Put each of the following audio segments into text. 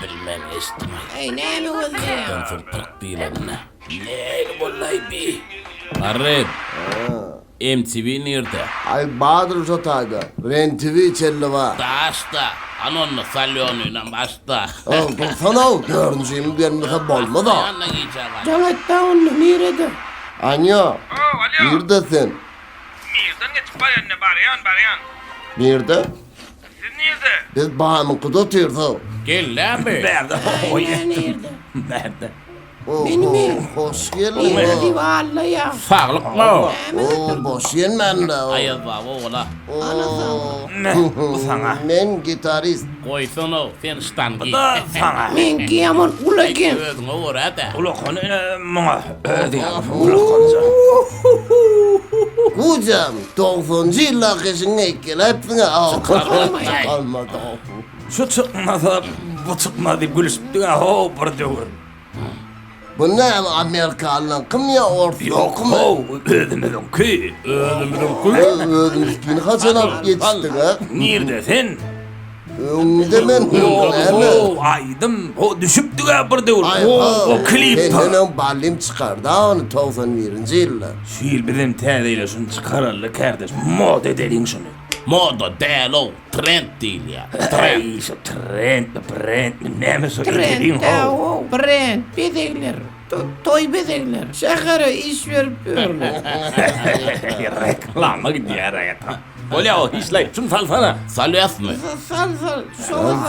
bilmem estimay. Ey näme gözleýär? Sen pırk bilenine. Neyli bollay bi? Arred. MTV nerede? Ay Bahadır Jotay'da. Rentivi çelli var. Daşta. Anonnu salyonuyla başta. Sana o görüncüğümü vermese bolma da. Yanına giyeceğim. Jagatda onu nerede? Anya, Alo. neredesin? Nereden geçip bayanne barayan. Nerede? Siz nerede? Biz bağımın kudu oturdu. Gel lan be. Nerede? Nerede? Nerede? Hoş geldin. Nerede vallahi ya? Fağlık mı? Boş gelmen de. Ayaz var oğla. Ne? Bu sana. Ben gitarist. Koysun o. Sen stan giy. Da sana. Men giyaman ulaken. Özüne uğra da. Ulakon bana ödeyim. Ulakonca. Kucam 90. yılla kışın ekkelepsine almadı. Şu çıkmasa bu çıkma deyip gülüşüp ha ho bir dur. Bu ne Amerikalı'nın kim ya orta Yok ho ödemedin ki. Ödüm üstünü kaçan alıp geçtin ha? Neredesin? Önümde ben Ho aydım. Ho düşüptü ha bir dur. O klip. Benim ballim çıkardı onu 91. yılla. Şiir bizim tədeyle şunu çıkararlı kardeş. Mod edelim şunu. Moda değil o. Trend değil ya. Ay şu trend mi ne mi söylediğin Trend ho. o brand bedegler. Toy bedegler. Şakara iş verip böyle. Reklama gidiyor hayata. Olya o işlay şunu salsana. Salyas mı? Sal.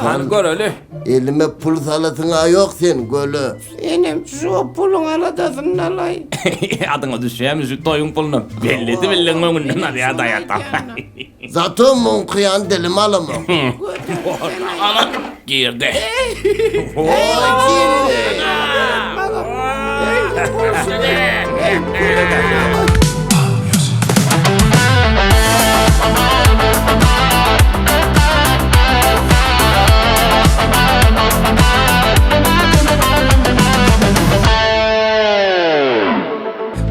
Hani gör öyle. Elime pul salatına yok sen gölü. Enem şu pulun aladasın nalay. Adına düşeyim şu toyun pulunu. Belledi bilin önünden hadi ya hayata. Zato mun kıyan dilim alımı. Ana girdi.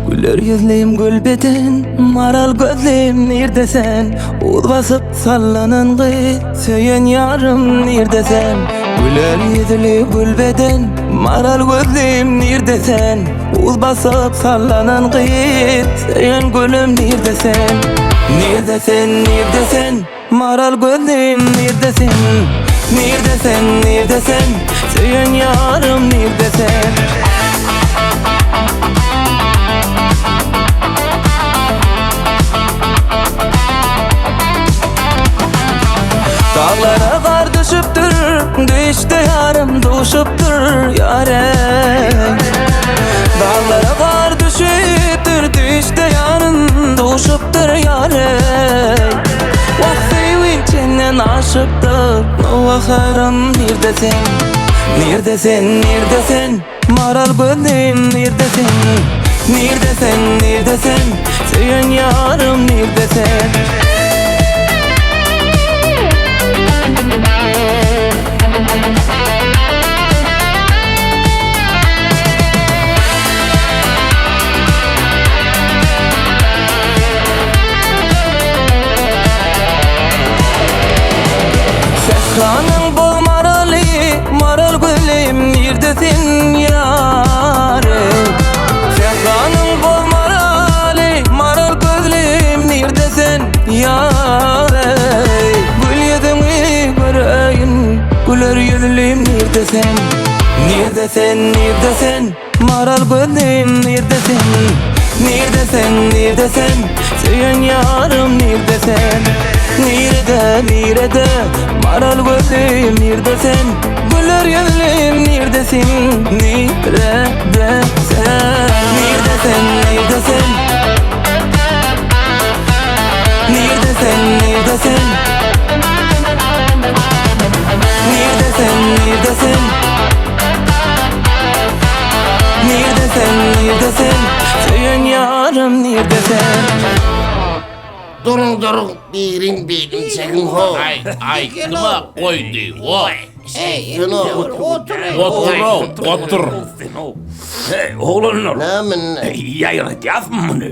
Güler yüzlüyüm gül beden, maral gözlüyüm neredesen? Ul basıp sallanan gıyt, söyün yarım neredesen? Güler yüzlü gül beden, maral gözlüyüm neredesen? Ul basıp sallanan gıyt, söyün gülüm neredesen? Neredesen, maral gözlüyüm neredesen? Neredesen, söyün yarım neredesen? Dağlara kar düşüptür, düştü yarım düşüptür yare. Dağlara kar düşüptür, düştü yarım düşüptür yare. Vakti içinden aşıptır, o vakarım neredesin? Neredesin, maral gözlüm neredesin? Neredesin, söyün yarım neredesin? Sehranın bol maral gülüm neredesin yâre? Sehranın bol maral gülüm neredesin yâre? Gül yüzünü göreyim, güler yüzlüm neredesin? Neredesin, maral gülüm neredesin? Neredesin, söyün yarım neredesin? Nerede, maral gözlüm neredesin? Güler yüzlüm neredesin? Neredesin? Neredesin? Söyün yarım neredesin? Durun birin çekin ho. Ay kıma koydu. Vay. Ey, Şunu Otur. Hey oğlum Nemin ne? yayrat yazma bunu.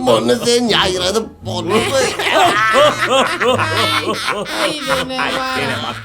Bunu sen yayradıp bunu. ay, ne var?